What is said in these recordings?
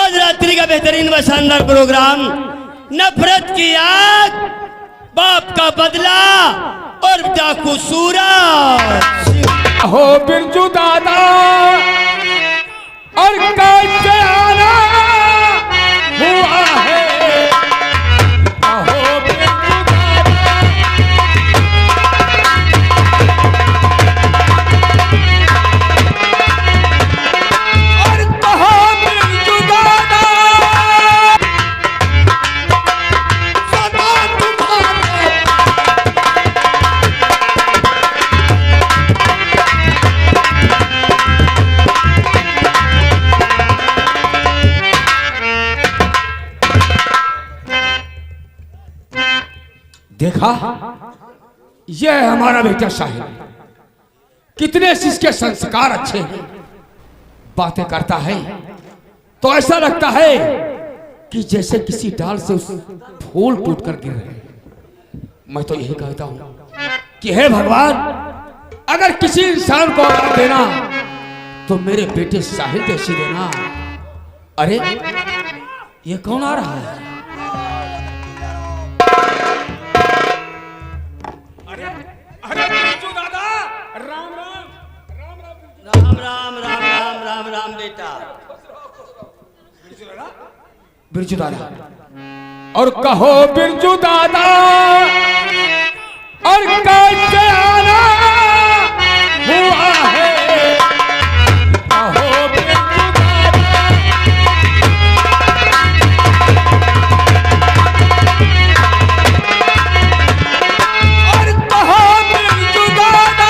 आज रात्रि का बेहतरीन व शानदार प्रोग्राम नफरत की आग, बाप का बदला और डाकू सूरज। हो बिरजू दादा और कैसे आना हुआ है। हो बिरजू दादा और कहो बिरजू दादा सदा तुम्हारे। देखा, यह है हमारा बेटा शाहिद, कितने इसके संस्कार अच्छे हैं। बातें करता है तो ऐसा लगता है कि जैसे किसी डाल से उस फूल टूट कर गिर रहे। मैं तो यही कहता हूं कि हे भगवान, अगर किसी इंसान को औलाद देना तो मेरे बेटे शाहिद जैसी देना। अरे ये कौन आ रहा है? राम बेटा। बिरजू दादा और कहो बिरजू दादा और कैसे आना हुआ है। कहो बिरजू दादा और कहो बिरजू दादा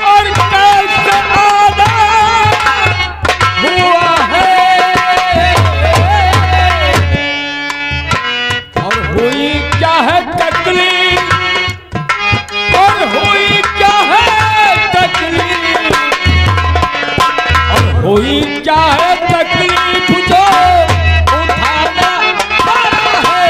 और कैसे आना हुआ है। और हुई क्या है तकलीफ, और हुई क्या है तकलीफ, और हुई क्या है तकलीफ जो उठाना पड़ा है।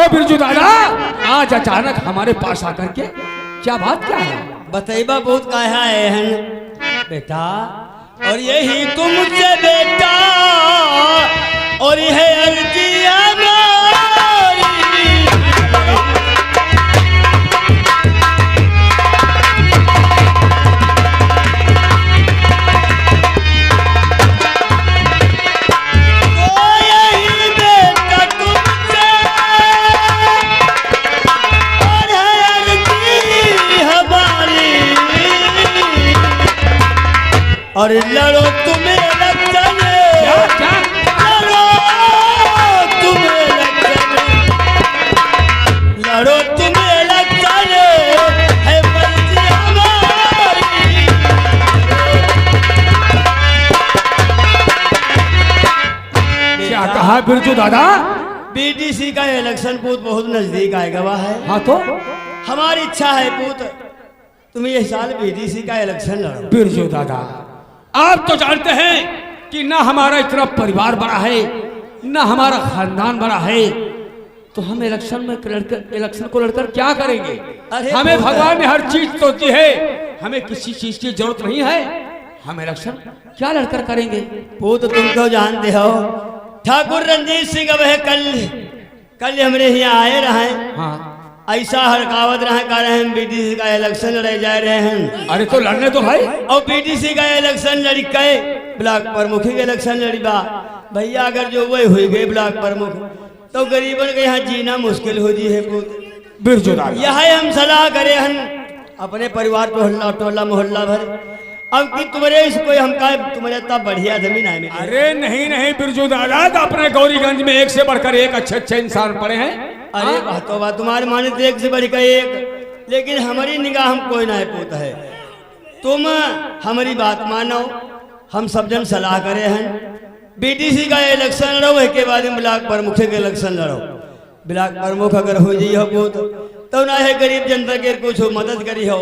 बिरजू दादा, आज अचानक हमारे पास आकर के क्या बात क्या है? बतैबा बहुत कहा है बेटा, और यही तुमसे बेटा और यह अर्जी हमारी। तो यही बेटा तुमसे और है अर्जी हमारी। और लड़ो तुम्हें लक्षण, लड़ो तुम्हें लक्षण, लड़ो तुम्हें लक्षण है मर्जी हमारी। क्या कहा बिरजू दादा? बीडीसी का इलेक्शन पूत बहुत नजदीक आएगा वह है। हाँ तो हमारी इच्छा है पूत तुम ये साल बीडीसी का इलेक्शन लड़ो। बिरजू दादा, आप तो जानते हैं कि ना हमारा इतना परिवार बड़ा है, ना हमारा खानदान बड़ा है, तो हम इलेक्शन को लड़कर क्या करेंगे? हमें भगवान ने हर चीज तो दी है, हमें किसी चीज की जरूरत नहीं है। हम इलेक्शन क्या लड़कर करेंगे? वो तो तुम तो जानते हो, ठाकुर रणजीत सिंह अब है कल हमरे यहाँ आए रहे। हाँ, ऐसा हड़कावत रहे कह रहे हैं बीडीसी का इलेक्शन लड़े जा रहे हैं। अरे तो लड़ने तो भाई। और बीडीसी का इलेक्शन लड़ी गए, ब्लॉक प्रमुखी का इलेक्शन लड़ी बा भैया। अगर जो वही हुई गई ब्लॉक प्रमुख तो गरीबन के यहाँ जीना मुश्किल हो जी है। बिरजू दादा, यही हम सलाह करे हन अपने परिवार टोला टोला मोहल्ला भर। अब कि तुम्हारे इसको हम का तुम्हारे इतना बढ़िया जमीन है मेरी। अरे नहीं बिरजू दादा, तो अपने गौरीगंज में एक से बढ़कर एक अच्छे इंसान पड़े हैं। अरे बातों बात तुम्हारे माने तो एक से बढ़कर एक, लेकिन हमारी निगाह हम कोई ना पूत है। तुम हमारी बात मानो, हम सब जन सलाह करे हैं बीडीसी का इलेक्शन लड़ो, के बाद में ब्लॉक प्रमुख के इलेक्शन लड़ो। ब्लॉक प्रमुख अगर हो जाइए हो तो ना है गरीब जनता के कुछ मदद करी हो,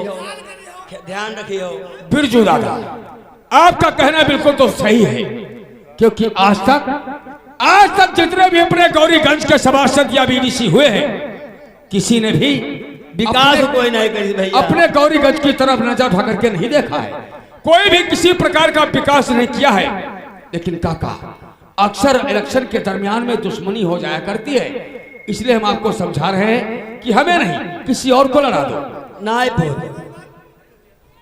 ध्यान रखी हो। बिरजू दादा, आपका कहना बिल्कुल तो सही है, क्योंकि आज तक आज तक जितने भी अपने गौरीगंज के सभासद या बीडीसी हुए हैं, किसी ने भी विकास कोई नहीं करी भैया। अपने गौरीगंज की तरफ नजर उठा करके नहीं देखा है। कोई भी किसी प्रकार का विकास नहीं किया है। लेकिन काका, अक्सर इलेक्शन के दरमियान में दुश्मनी हो जाया करती है, इसलिए हम आपको समझा रहे हैं कि हमें नहीं, किसी और को लड़ा दो। नाय पोत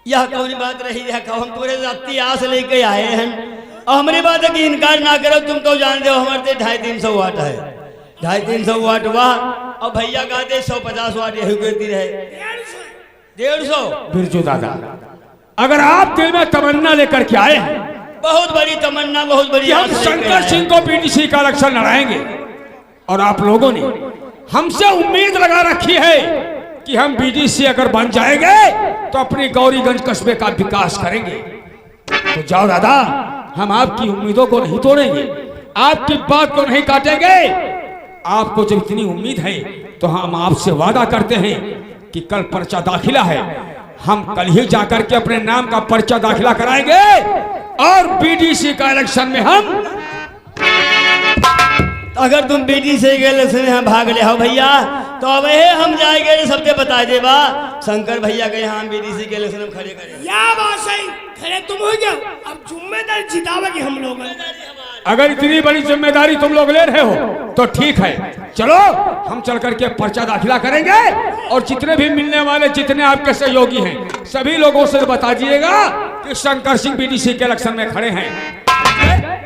यह कौन बात रही है? हम पूरे रात्रि आस लेके आए हैं और हमारी बात है कि इनकार ना करो। तुम तो जानते हो हमारे 250-300 वाट है, 250-300 वाट वहाँ, और भैया कहते 150 वाट यही कहती रहे 150। बिरजू दादा, अगर आप दिल में तमन्ना लेकर के आए हैं, बहुत बड़ी तमन्ना, बहुत बड़ी, हम शंकर सिंह को बीडीसी का इलेक्शन लड़ाएंगे, और आप लोगों ने हमसे उम्मीद लगा रखी है कि हम बीडीसी अगर बन जाएंगे तो अपनी गौरीगंज कस्बे का विकास करेंगे, तो जाओ दादा, हम आपकी उम्मीदों को नहीं तोड़ेंगे, आपकी बात को नहीं काटेंगे। आपको जब इतनी उम्मीद है तो हम आपसे वादा करते हैं कि कल पर्चा दाखिला है, हम कल ही जाकर के अपने नाम का पर्चा दाखिला कराएंगे और बीडीसी का इलेक्शन में हम, अगर तुम बीडीसी के इलेक्शन में भाग ले हो भैया, तो अब हम जाएंगे सबके बता दे बा शंकर भैया के यहाँ बीडीसी के इलेक्शन में खड़े करें। या बात सही, खड़े तुम हो गया, अब जिम्मेदारी जितावेगी हम लोग। अगर इतनी बड़ी जिम्मेदारी तुम लोग ले रहे हो तो ठीक है, चलो हम चल करके पर्चा दाखिला करेंगे, और जितने भी मिलने वाले, जितने आपके सहयोगी हैं, सभी लोगों से बता दीजिएगा कि शंकर सिंह बीडीसी के इलेक्शन में खड़े हैं।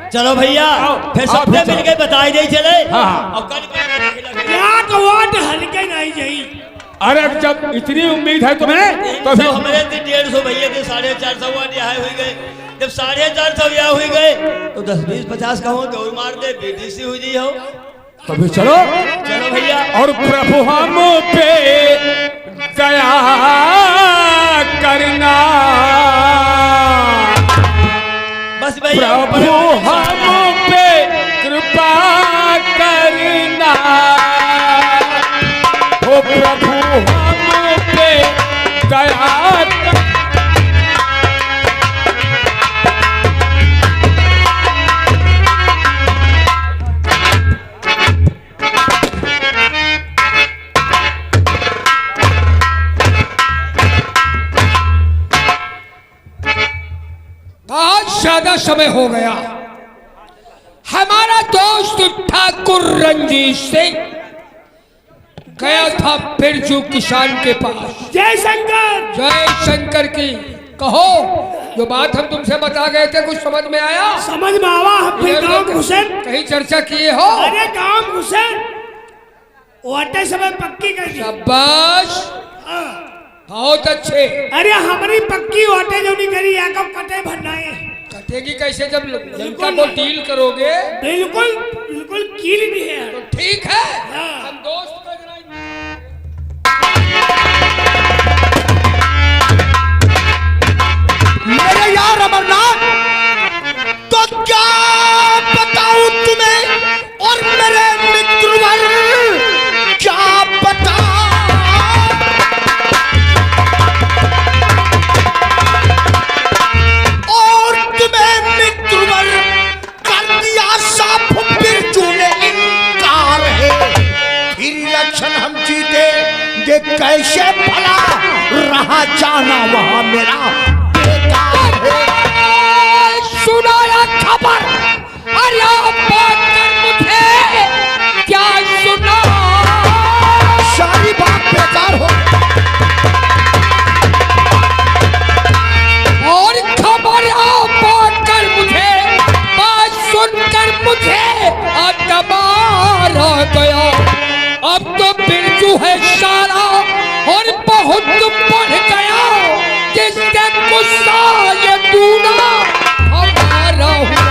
चलो भैया, फिर सबसे मिलके बताई दे चले। हाँ, और कल वाट हल्के नहीं जाई। अरे जब इतनी उम्मीद है तुम्हें तो फिर हमारे 150 भैया थे, 450 वाट यहाँ हुई गए। जब 450 यहाँ हुई गए तो 10-20-50 का हो दौड़ मार दे, बीडीसी हुई जी हो। तो फिर चलो भैया। और प्रभु हम पे दया करना, बस भैया, प्रभु हम पे कृपा करना, ओ प्रभु हम पे दया करना। बहुत ज्यादा समय हो गया। हमारा दोस्त ठाकुर रंजीत सिंह गया था बिरजू किसान के पास। जय शंकर। जय शंकर की। कहो, जो बात हम तुमसे बता गए थे कुछ समझ में आया? समझ में आवा। हम फिर गाँव घुसे, कहीं चर्चा किए हो? अरे गाँव घुसे, वाटे समय पक्की कर दी। शाबाश, बहुत अच्छे। अरे हमारी पक्की वाटे जो नहीं करी, या कब कटे भरनाए। कटेगी कैसे जब जनता को डील करोगे? बिल्कुल बिल्कुल कील भी है। तो ठीक है, हाँ। हम दोस्त का जरा मेरे यार अमरनाथ, तो क्या बताऊं तुम्हें, और मेरे मित्रवर क्या बता। और तुम्हें मित्रवर कर दिया साफ, बिरजू ने इनकार है। फिर इलेक्शन हम जीते, देख कैसे भला रहा जाना वहां मेरा। सुनाया खबर, अरे बात कर मुझे क्या सुना। सारी बात बेकार हो, और खबर बात कर मुझे, बात सुनकर मुझे अतबार आ गया। अब तो बिरजू है सारा और बहुत बढ़ गया, जिससे गुस्सा ये दूना हमारा हुआ।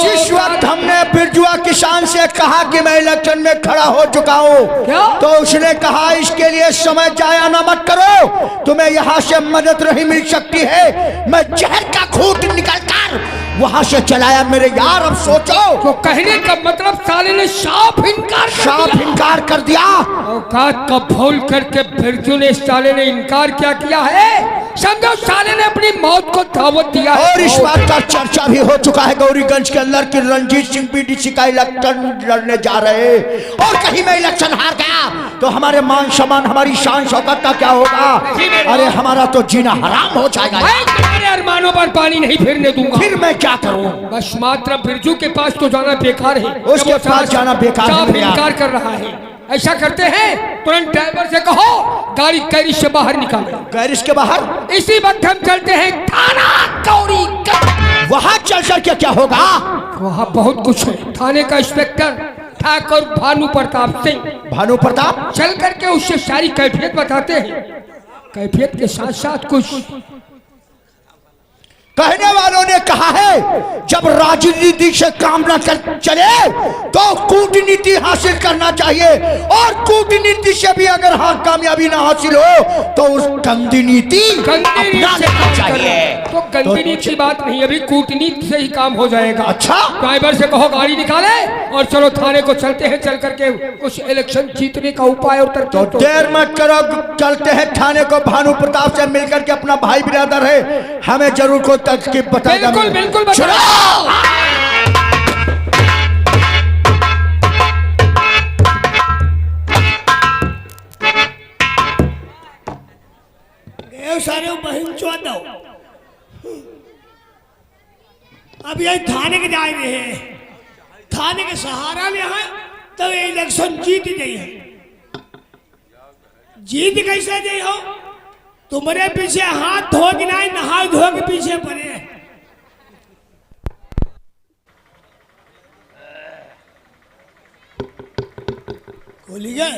जिस वक्त हमने बिरजुआ किसान से कहा कि मैं इलेक्शन में खड़ा हो चुका हूँ, तो उसने कहा इसके लिए समय जाया ना मत करो, तुम्हें यहाँ से मदद नहीं मिल सकती है। मैं जहर का घूंट निकलकर वहां से चलाया मेरे यार। अब सोचो, तो कहने का मतलब साले ने साफ इनकार कर साफ दिया। इनकार कर दिया। औकात का भूल करके बिरजू ने साले ने इनकार क्या किया है? समझो साले ने अपनी मौत को दावत दिया है। और इस बात का चर्चा भी हो चुका है गौरीगंज के अंदर कि रंजीत सिंह बीडीसी का इलेक्शन लड़ने जा रहे, और कहीं मैं इलेक्शन हार गया तो हमारे मान सम्मान, हमारी शान शौकत का क्या होगा? अरे हमारा तो जीना हराम हो जाएगा। मैं तुम्हारे अरमानों पर पानी नहीं फिरने दूंगा। फिर मैं क्या करूं? बस मात्र बिरजू के पास तो जाना बेकार है। उसके पास जाना बेकार है साफ मेरे यार। इनकार कर रहा है। ऐसा करते हैं, तुरंत ड्राइवर से कहो गाड़ी गैरेज से बाहर निकाले। गैरेज के बाहर इसी वक्त हम चलते हैं थाना गौरीगंज। वहां चल कर के क्या होगा? वहाँ बहुत कुछ है। थाने का इंस्पेक्टर ठाकुर भानु प्रताप सिंह भानु प्रताप चल करके उससे सारी कैफियत बताते हैं। कैफियत के साथ साथ कुछ कहने वालों ने कहा है जब राजनीति से काम न कर चले तो कूटनीति हासिल करना चाहिए, और कूटनीति से भी अगर कामयाबी ना हासिल हो तो उस गंदी नीति अपनाना चाहिए। तो गंदी नीति की बात नहीं, अभी कूटनीति से ही काम हो जाएगा। अच्छा, ड्राइवर से कहो गाड़ी निकाले और चलो थाने को चलते हैं। चल करके कुछ इलेक्शन जीतने का उपाय और तो देर मत करो, चलते हैं थाने को। भानु प्रताप से मिलकर के अपना भाई बिरादर है, हमें जरूर को तरकीब बताएगा। बिल्कुल बिल्कुल बताओ। गए सारे बहन चौथ दो। अब यही थाने के जा रहे हैं, थाने के सहारा ले है तब ये इलेक्शन जीत गई है। जीत कैसे गई हो? तुम्हारे पीछे हाथ धो के नहीं, नहा धो के पीछे पड़े। खोली गए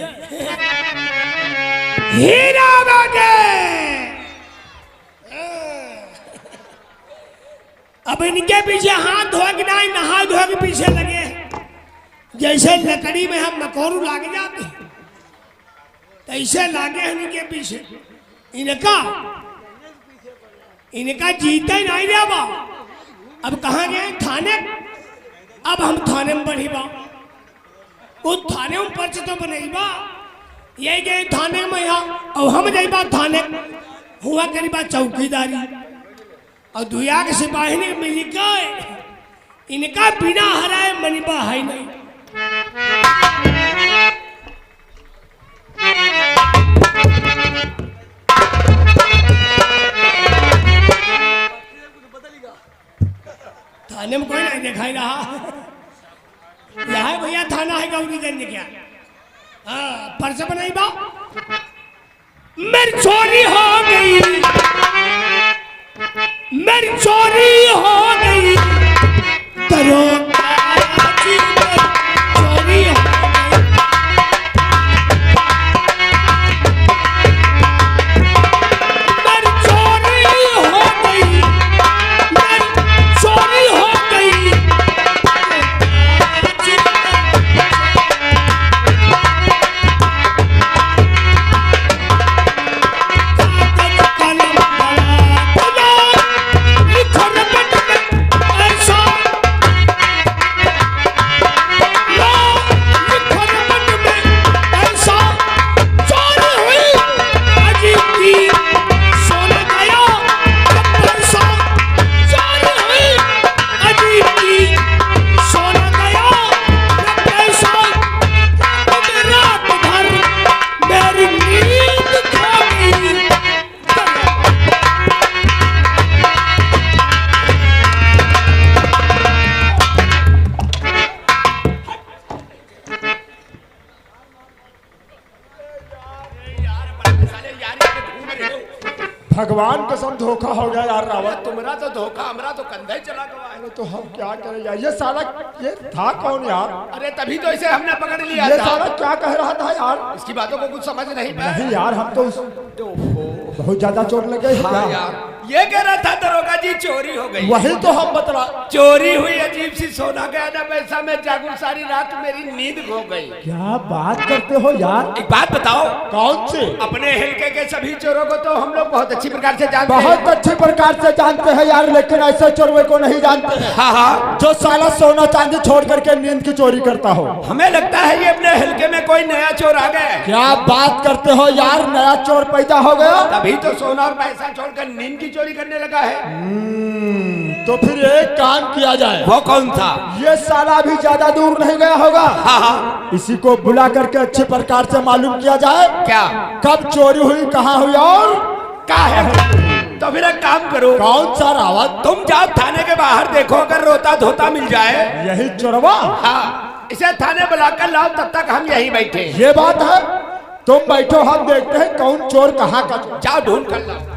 हीरा बाटे। अब इनके पीछे हाथ धो के नहीं, नहा धो के पीछे लगे। जैसे लकड़ी में हम मकोरू लागे जाते तैसे लागे हैं इनके पीछे। इनका जीते नहीं रे बा। अब कहाँ गए? थाने। अब हम थाने में बढ़ी बा, वो थाने में पर्च तो बनेगी बा। ये गए थाने में यहाँ, और हम जाई बा थाने हुआ करी बा चौकीदारी, और दुया के सिपाही ने मिली गए। इनका बिना हराए मनीबा है नहीं। थाने में कोई नहीं दिखाई रहा। यहाँ भैया थाना है गौरीगंज क्या? हाँ, पर्च बनाई बा। मेरी चोरी हो गई, मेरी चोरी हो गई, दरोगा जी मेरी चोरी हो गई। मेरी चोरी हो गई, मेरी चोरी हो गई। भगवान कसम धोखा हो गया यार रावत। तुम्हारा तो धोखा, हमारा तो कंधा ही चला गया। अरे तो हम क्या करें यार? ये साला ये था कौन यार? अरे तभी तो इसे हमने पकड़ लिया ये था। साला क्या कह रहा था यार? इसकी बातों को कुछ समझ नहीं पाया। नहीं यार, हम तो बहुत ज्यादा चोट लगे हाँ यार, ये कह रहा था दरोगा जी चोरी हो गई। वही तो हम बतला। चोरी हुई, अजीब सी सोना गया ना पैसा में जागू, सारी रात मेरी नींद खो गई। क्या बात करते हो यार? एक बात बताओ, कौन सी? अपने हल्के के सभी चोरों को तो हम लोग बहुत अच्छी प्रकार से जानते हैं। बहुत अच्छी प्रकार से जानते हैं यार, लेकिन ऐसे चोरवे को नहीं जानते हैं। हाँ हाँ, जो साला सोना चांदी छोड़ करके नींद की चोरी करता हो। हमें लगता है ये अपने हल्के में कोई नया चोर आ गया है। क्या बात करते हो यार, नया चोर पैदा हो गया? तभी तो सोना और पैसा छोड़कर नींद की चोरी करने लगा है। तो फिर एक काम किया जाए। वो कौन था? ये साला भी ज्यादा दूर नहीं गया होगा। हाँ हाँ, इसी को बुला करके अच्छी प्रकार से मालूम किया जाए क्या कब चोरी हुई, कहाँ हुई और क्या है। तो फिर एक काम करो, कौन सा रावत? तुम जाओ थाने के बाहर, देखो अगर रोता धोता मिल जाए। यही चोरवा? हाँ, इसे थाने बुलाकर लाओ, तब तक हम यहीं बैठे। ये बात है, तुम बैठो, हम देखते हैं कौन चोर कहाँ का चोर। जाओ ढूंढ कर लाओ।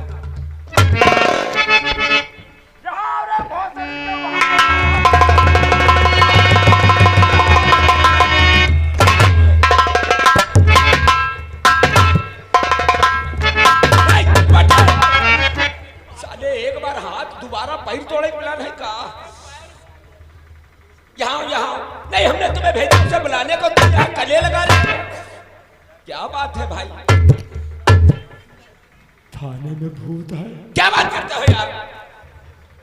साले एक बार हाथ दोबारा पैर तोड़े प्लान है का? यहाँ यहाँ नहीं, हमने तुम्हें भेजा उसे बुलाने को, तुम यहाँ कले लगा रहे हो। क्या बात है भाई? थाने में भूत है। क्या बात करते हो यार?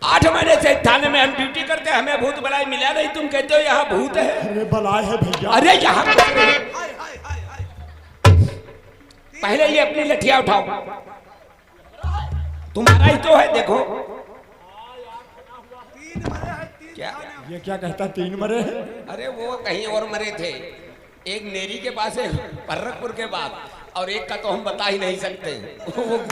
8 महीने से थाने में हम ड्यूटी करते हैं, हमें भूत बलाई मिला नहीं, तुम कहते हो यहाँ भूत है। अरे बलाय है भैया। अरे यहाँ पहले ये अपनी लठिया उठाओ, तुम्हारा ही तो है, देखो। क्या ये क्या कहता, 3 मरे हैं? अरे वो कहीं और मरे थे, एक नेरी के पास है पर्रकपुर के बाद, और एक का तो हम बता ही नहीं सकते।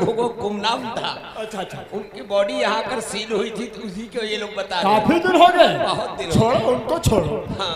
वो गुमनाम था। अच्छा अच्छा। उनकी बॉडी यहाँ कर सील हुई थी, तो उसी को ये लोग बता रहे हैं। काफी दिन हो गए। बहुत दिन हो छोड़ो उनको, छोड़ो। हाँ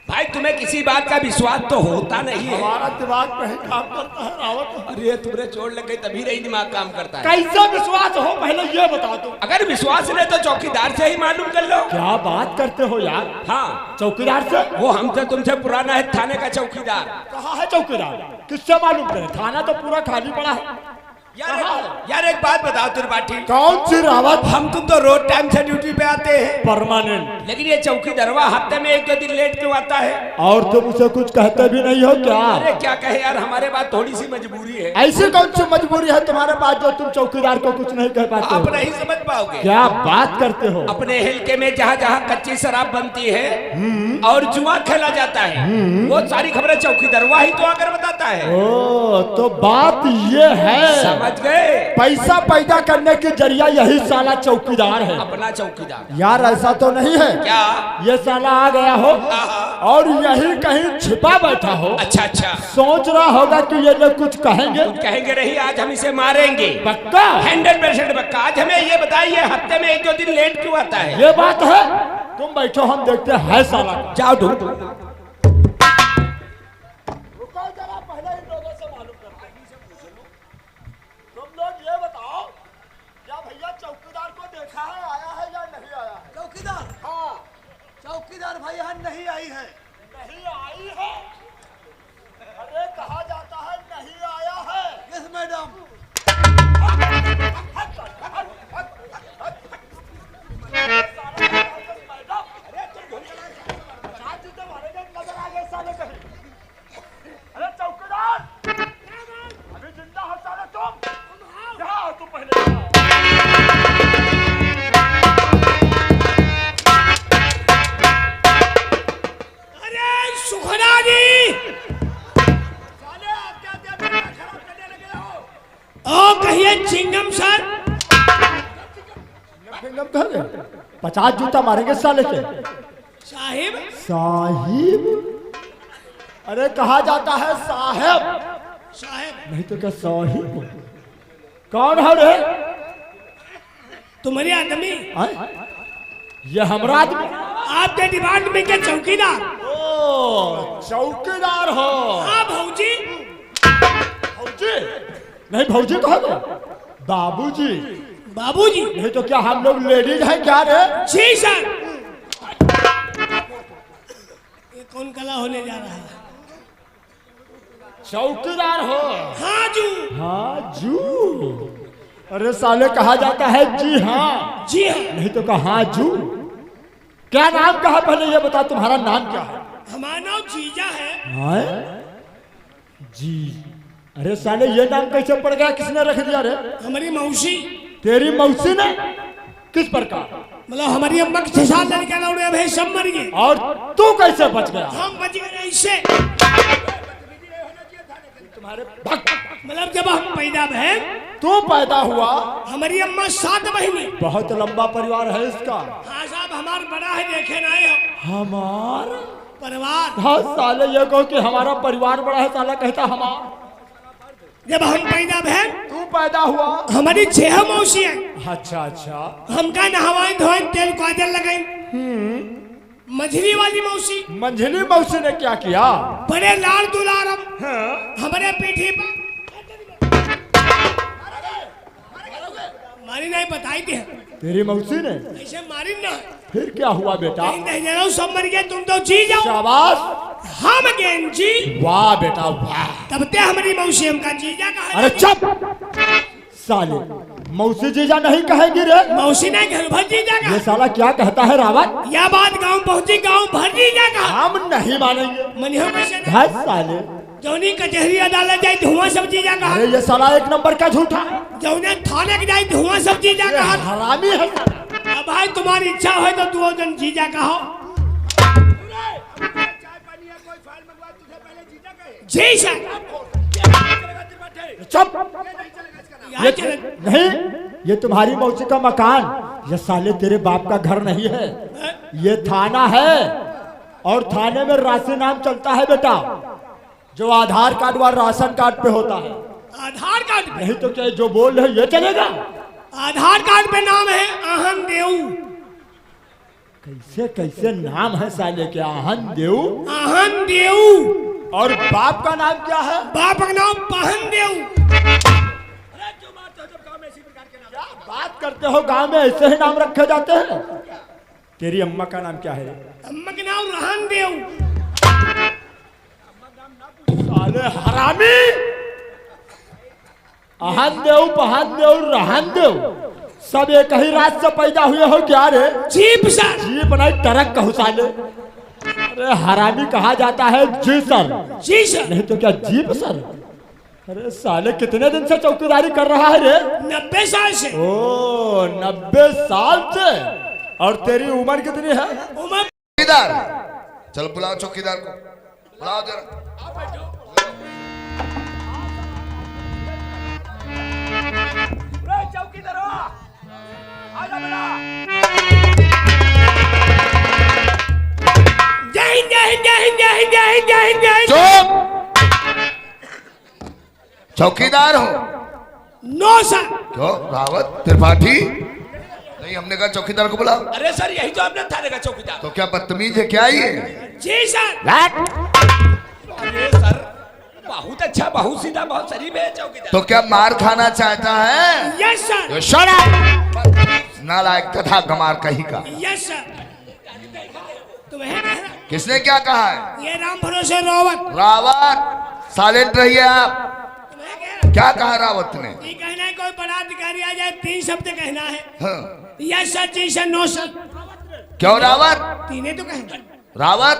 भाई, तुम्हें किसी बात का विश्वास तो होता नहीं है। हमारा दिमाग नहीं काम करता है रावत। अरे तुम्हें चोट लग गई तभी नहीं दिमाग काम करता है। कैसा विश्वास हो, पहले ये बता दो। अगर विश्वास नहीं तो चौकीदार से ही मालूम कर लो। क्या बात करते हो यार? हाँ, चौकीदार से? वो हमसे तुमसे पुराना है, थाने का चौकीदार। कहाँ है चौकीदार? किससे मालूम करे? थाना तो पूरा खाली पड़ा है। यार एक बात बताओ त्रिपाठी, कौन सी रावत? हम तुम तो रोज टाइम से ड्यूटी पे आते हैं परमानेंट, लेकिन ये चौकीदारवा हफ्ते में 1-2 दिन लेट क्यों आता है? और तुम उसे कुछ कहते भी नहीं हो क्या? अरे क्या कहे यार, हमारे पास थोड़ी सी मजबूरी है। ऐसी कौन सी मजबूरी है तुम्हारे पास जो तुम चौकीदार को कुछ नहीं कह पाते आप हो? नहीं समझ पाओगे। क्या बात करते हो? अपने हल्के में जहाँ जहाँ कच्ची शराब बनती है और जुआ खेला जाता है, वो सारी खबरें चौकीदारवा ही तो आकर बताता है। ओ, तो बात ये है, समझ गए? पैसा पैदा करने के जरिया यही साला चौकीदार है। अपना चौकीदार। यार ऐसा तो नहीं है क्या ये साला आ गया हो और यही कहीं छिपा बैठा हो? अच्छा अच्छा, सोच रहा होगा कि ये लोग कुछ कहेंगे। कहेंगे नहीं, आज हम इसे मारेंगे। पक्का? 100% पक्का। आज हमें ये बताइए, हफ्ते में 1-2 दिन लेट क्यों आता है? ये बात है, तुम बैठो, हम देखते हैं साला। जाओ ढूंढो। चौकीदार भाई यहाँ नहीं आई है। नहीं आई है? अरे कहा जाता है नहीं आया है। Yes madam. अरे चौकीदार, अभी जिंदा हो साले तुम? यहाँ आओ तुम पहले। कहिए चिंगम सर। 50 जूता मारेंगे साले के। साहिब? साहिब? अरे कहा जाता है साहेब। साहेब नहीं तो क्या साहिब? कौन है रे? तुम्हारे आदमी? ये हमारा आदमी? आपके डिपार्टमेंट के चौकीदार? ओ, चौकीदार हो? हाँ भौजी। भौजी? नहीं भौजी कहोगे, बाबूजी। बाबूजी? नहीं तो क्या हम लोग लेडीज हैं क्या रे? जी सर। ये कौन कला होने जा रहा है? चौकीदार हो? हाँ जू। हाँ जू। अरे साले कहा जाता है जी हाँ, जी हाँ। नहीं तो कहा जू। क्या नाम कहा पहले ये बता, तुम्हारा नाम क्या है? हमारा नाम जीजा है। हाँ? जी। अरे साले ये नाम कैसे पड़ गया, किसने रख दिया रे? हमारी मौसी। तेरी मौसी ने? किस प्रकार? मतलब हमारी अम्मा के 6 साल लड़का लौड़े भाई सब मर गए। और तू कैसे बच गया? हम बच गए ऐसे। तुम्हारे मतलब जब हम पैदा भे, तू पैदा हुआ, हमारी अम्मा 7 महीने। बहुत लंबा परिवार है इसका। हाँ साहब, हमार बड़ा है, देखे ना है हमार परिवार। हाँ साले ये कहो कि हमारा परिवार बड़ा है, साला कहता हमार। जब हम पैदा भे, तू पैदा हुआ, हमारी 6 मौसी है। अच्छा अच्छा। हमका नहवाए धोए, तेल काजल लगाए। मझली वाली मौसी, मंझली मौसी ने क्या किया? बड़े लाल दुलारम हमारे पीठी पर मारी नहीं बताई थी। तेरी मौसी ने? ऐसे मारी ना। फिर क्या हुआ बेटा? नहीं जाओ, सब मर गए, तुम तो जी जाओ। शाबाश। हम गेन जी। वाह बेटा वाह। तब ते हमारी मौसी हमका जीजा कहा। अरे चुप साले, मौसी जीजा नहीं कहेगी रे। मौसी ने घर भर जीजा ये कहा। साला क्या कहता है रावत? यह बात गांव पहुंची, गांव भर जीजा कहा। हम नहीं मानेंगे। मनियो कैसे ना? है साले। जौनी कचहरी अदालत जाए धुआं सब जीजा कहा। अरे ये साला एक नंबर का झूठा है। जौने थाने के जाए धुआं सब जीजा ये कहा। हरामी है। अब भाई तुम्हारी इच्छा हो तो 2 दिन जीजा कहो। जी सर। चुप। यहाँ ये चले। नहीं, ये तुम्हारी मौसी का मकान, ये साले तेरे बाप का घर नहीं है, ये थाना है। और थाने में राशि नाम चलता है बेटा, जो आधार कार्ड व राशन कार्ड पे होता है। आधार कार्ड पे? नहीं तो क्या जो बोल रहे ये चलेगा? आधार कार्ड पे नाम है आहन देव। कैसे कैसे नाम है साले के? आहन देव। आहन देव। और बाप का नाम क्या है? बाप का नाम पहन देव। क्या बात करते हो, गांव में ऐसे ही नाम रखे जाते हैं? तेरी अम्मा का नाम क्या है? अम्मा के नाम रहन देव। साले हरामी। आहन देव, पहन देव, रहन देव, सब एक ही रात से पैदा हुए हो क्या रे? Jeep sir. जीप नहीं, ट्रक कहूँ साले। अरे हरामी कहा जाता है जी सर, जी सर। नहीं तो क्या जीप सर? अरे साले कितने दिन से चौकीदारी कर रहा है रे? 90 साल से। ओ 90 साल से। और तेरी उम्र कितनी है? उम्र चौकीदार, चल बुलाओ चौकीदार को, बुलाओ जरा। चौकीदार आजा बेटा। जय हिंद, जय हिंद, जय हिंद, जय हिंद, जय हिंद, जय हिंद, जय हिंद। चुप। चौकीदार हो? No sir. क्यों? रावत त्रिपाठी नहीं, हमने कहा चौकीदार को बुलाओ। अरे सर यही तो आपने थाने का चौकीदार। तो क्या बदतमीज है क्या ये? जी सर। अरे सर बहुत अच्छा, बहुत सीधा, बहुत शरीफ है चौकीदार। तो क्या मार खाना चाहता है? Yes sir. Yo shut up! नालायक तथा गमार कहीं का। Yes sir. तुम्हें कह रहा, किसने क्या कहा है? ये राम भरोसे रावत। रावत साइलेंट रहिए आप। तुम्हें कह रहा, क्या कहा रावत ने? ये कहना है कोई बड़ा अधिकारी आ जाए 3 शब्द कहना है। हाँ। यस सर, जी सर, नो सर। क्यों रावत? 3 तो कहना। रावत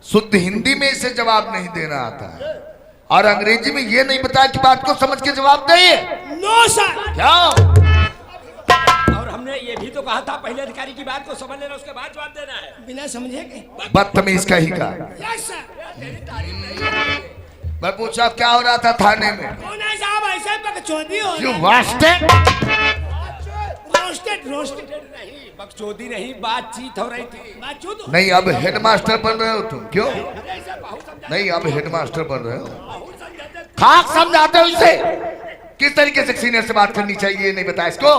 शुद्ध हिंदी में इसे जवाब नहीं देना आता है, और अंग्रेजी में ये नहीं बताया कि बात को समझ के जवाब दे। No sir. क्यों? और हमने ये भी तो कहा था पहले अधिकारी की बात को समझ लेना, उसके बाद जवाब देना है। बिना समझे के। बदतमीज कहीं का। Yes sir. मैं पूछा क्या हो रहा था थाने में? कौन है साहब? ऐसे बकचोदी हो यू रही है। वास्टेड। रोस्टेड, रोस्टेड नहीं बकचोदी नहीं, बातचीत हो रही थी। बातचीत। नहीं, अब हेडमास्टर बन रहे हो तुम? क्यों नहीं, अब हेडमास्टर बन रहे हो? खाक समझाते हो इसे? किस तरीके से सीनियर से बात करनी चाहिए नहीं बताया इसको?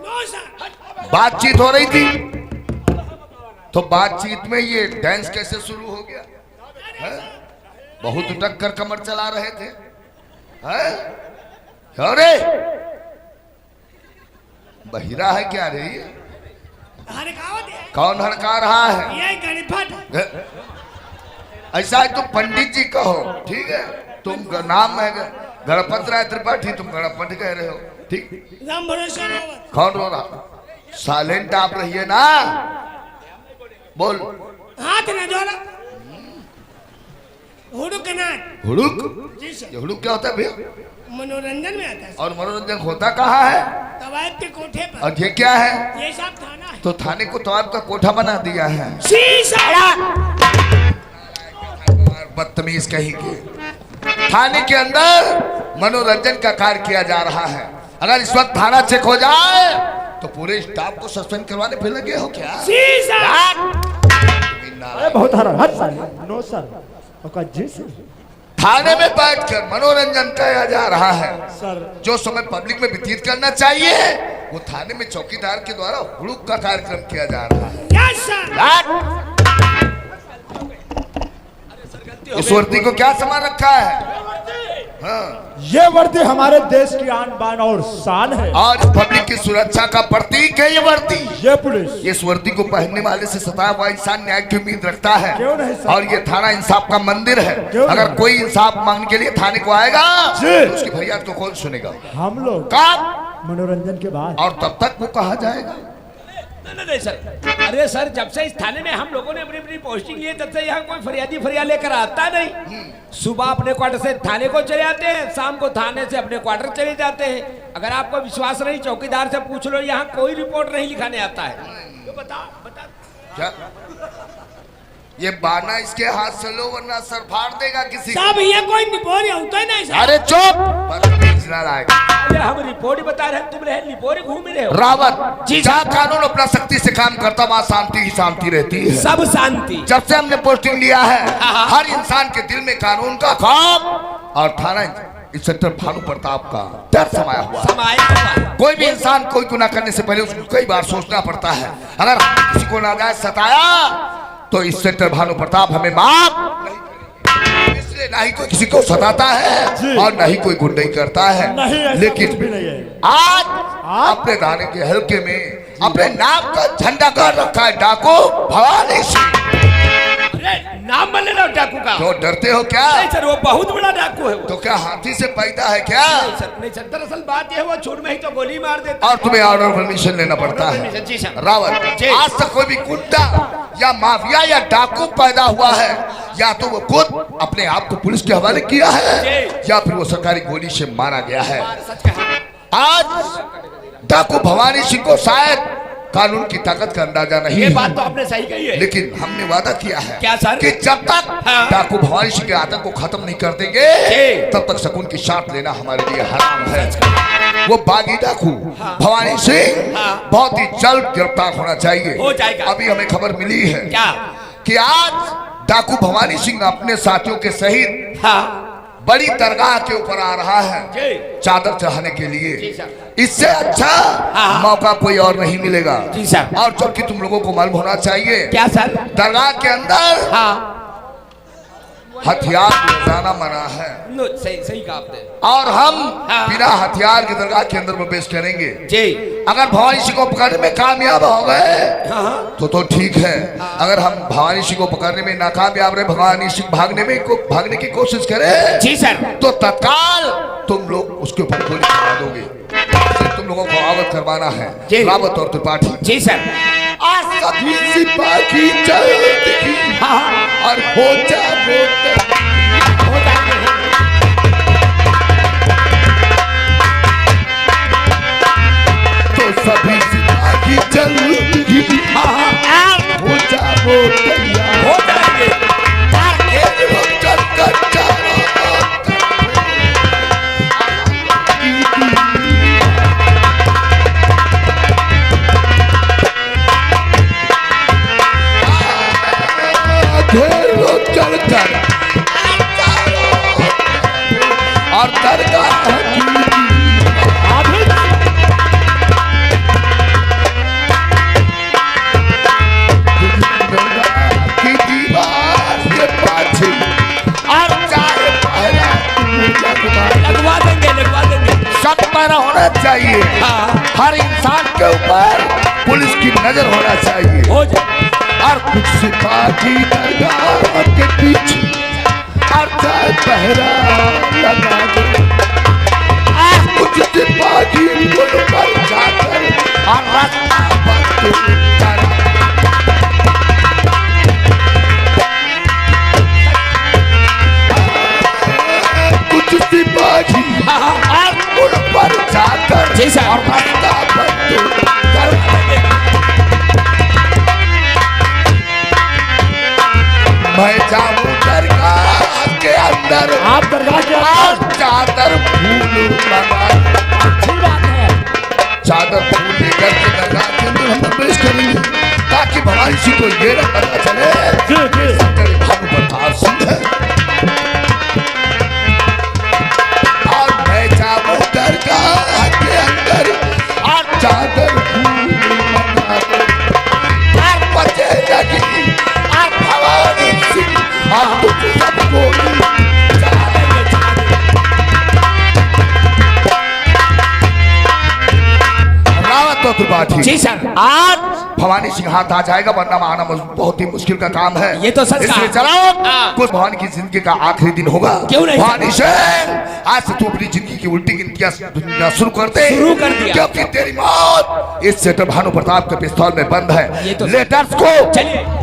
No sir. बातचीत हो रही थी, तो बातचीत में ये डांस कैसे शुरू हो गया है? बहुत उटक कर कमर चला रहे थे हैं? अरे बहिरा है क्या रे ये? हरकावत है। कौन हड़का रहा है? ये गणपत। ऐसा है तुम पंडित जी कहो, ठीक है? तुम नाम है गणपत राय त्रिपाठी, तुम गणपत कह रहे हो, ठीक। राम भरोसा रोवत कौन रो रहा? साइलेंट आप रहिए ना, बोल। हाथ न जोड़ा हुड़ुक नाट। हुड़ुक? जी सर। ये हुड़ुक क्या होता है भैया? मनोरंजन में आता है और मनोरंजन होता कहाँ है? तवायब के कोठे पर। और ये क्या है? ये सब थाना है। तो थाने को तवाब का कोठा बना दिया है। शीशा बदतमीज कहीं के। थाने के अंदर मनोरंजन का कार्य किया जा रहा है। अगर इस वक्त थाना चेक हो जाए तो पूरे स्टाफ को सस्पेंड करवाने फिर लगे हो क्या? शीशा अरे बहुत हरा हट साले नो सर ओका जी से थाने में बैठकर मनोरंजन किया जा रहा है। सर जो समय पब्लिक में व्यतीत करना चाहिए वो थाने में चौकीदार के द्वारा हुड़ुक का कार्यक्रम किया जा रहा है। Yes sir. इस वर्दी को क्या सामान रखा है? हाँ। ये वर्दी हमारे देश की आन बान और शान है। आज पब्लिक की सुरक्षा का प्रतीक है ये वर्दी। ये पुलिस इस वर्दी को पहनने वाले से सताया हुआ इंसान न्याय की उम्मीद रखता है। क्यों नहीं सर? और ये थाना इंसाफ का मंदिर है। क्यों अगर नहीं? कोई इंसाफ मांगने के लिए थाने को आएगा जी। तो उसकी फरियाद को कौन सुनेगा? हम लोग कब? मनोरंजन के बाद। और तब तक वो कहा जाएगा। नहीं सर। अरे सर, जब से इस थाने में हम लोगों ने अपनी अपनी पोस्टिंग ली है तब से यहाँ कोई फरियाद लेकर आता नहीं। सुबह अपने क्वार्टर से थाने को चले आते हैं, शाम को थाने से अपने क्वार्टर चले जाते हैं। अगर आपको विश्वास नहीं, चौकीदार से पूछ लो, यहाँ कोई रिपोर्ट नहीं लिखाने आता है। तो बता क्या ये बाना इसके हाथ से लो वरना सर फाड़ देगा किसी साहब ये कोई निपोरी होता है नहीं साहब। अरे चुप! बदतमीज नालायक। अरे हम रिपोर्ट ही बता रहे हैं, तुम रहे रिपोर्ट घूम रहे हो। रावत जी, जहाँ कानून अपना सख्ती से काम करता वहाँ शांति ही शांति रहती है। सब शांति। जब से हमने पोस्टिंग लिया है हर इंसान के दिल में कानून का खौफ और थाना इंस्पेक्टर भानु प्रताप का डर समाया हुआ है। कोई भी इंसान कोई गुनाह करने से पहले उसको कई बार सोचना पड़ता है। अगर किसी को नाजायज सताया तो इंस्पेक्टर भानु प्रताप हमें माफ नहीं करेंगे। इसलिए ना ही कोई किसी को सताता है और ना ही कोई गुंडाई करता है। नहीं, ऐसा लेकिन कुछ भी नहीं है। आज अपने थाने के हल्के में अपने नाम का झंडा गाड़ रखा है डाकू भवानी सिंह। नाम बदले ना डाकू का। तो डरते हो क्या? नहीं सर, वो बहुत बड़ा डाकू है वो। तो क्या हाथी से पैदा है क्या? नहीं सर, दरअसल बात ये, वो छूट में ही तो गोली मार देता और तुम्हें ऑर्डर परमिशन लेना पड़ता है। जी सर। रावत, आज तक कोई भी गुंडा या माफिया या डाकू पैदा हुआ है या तो वो खुद अपने आप को पुलिस के हवाले किया है या फिर वो सरकारी गोली से मारा गया है। आज डाकू भवानी सिंह को शायद कानून की ताकत का अंदाजा नहीं ये है। बात तो आपने सही कही है। लेकिन हमने वादा किया है क्या सर? कि जब तक हाँ। डाकू भवानी सिंह के आतंक को खत्म नहीं कर देंगे तब तक शकुन की सांस लेना हमारे लिए हराम है। वो बागी डाकू भवानी सिंह बहुत ही जल्द गिरफ्तार होना चाहिए। हो जाएगा। अभी हमें खबर मिली है क्या? कि आज डाकू भवानी सिंह अपने साथियों के सहित हाँ बड़ी दरगाह के ऊपर आ रहा है चादर चढ़ाने के लिए। इससे अच्छा मौका कोई और नहीं मिलेगा। जी सर। और जबकि तुम लोगों को मालूम होना चाहिए क्या सर? दरगाह के अंदर हाँ हथियार ले जाना मना है सही सही कहा आपने। और हम हाँ। बिना हथियार के दरगाह के अंदर प्रवेश करेंगे। जी। अगर भवानी सिंह को पकड़ने में कामयाब हो गए तो ठीक है। अगर हम भवानी सिंह को पकड़ने में नाकामयाब रहे, भवानी सिंह भागने की कोशिश करे जी सर, तो तत्काल तुम लोग उसके ऊपर गोली चला दोगे। तुम लोगों को अवगत करवाना है रावत और त्रिपाठी। जी सर। आज सभी सिपाही चलती और हो जाओ तो सभी सिपाही चलती हो जाओ तैयार हो जाएंगे। और दरगाह की दीवार के पाछे और चाहे पहरा लगवा देंगे। सब पहरा होना चाहिए। हर इंसान के ऊपर पुलिस की नजर होना चाहिए। हो जाए। और कुछ सिपाही दरगाह के पीछे और चाहे पहरा लगा दो। कुछ सिपाही किसी को ये न पता चले तेरे भानु प्रताप सिंह है। और मैं जाऊं दरगाह के अंदर और चादर बचे लगी और भवानी सिंह आप सबको तो त्रिपाठी जी सर। आज भवानी सिंह हाथ आ जाएगा, वरना आना बहुत ही मुश्किल का काम है। ये तो सच इसलिए कहा। चलो, कुछ भवानी की जिंदगी का आखिरी दिन होगा। क्यों नहीं? भवानी सिंह आज से तू अपनी जिंदगी की उल्टी गिनतियां शुरू कर दे। शुरू कर दिया। क्योंकि तेरी मौत इस सेटर भानु प्रताप के पिस्तौल में बंद है। ये तो लेटर्स को चलिए।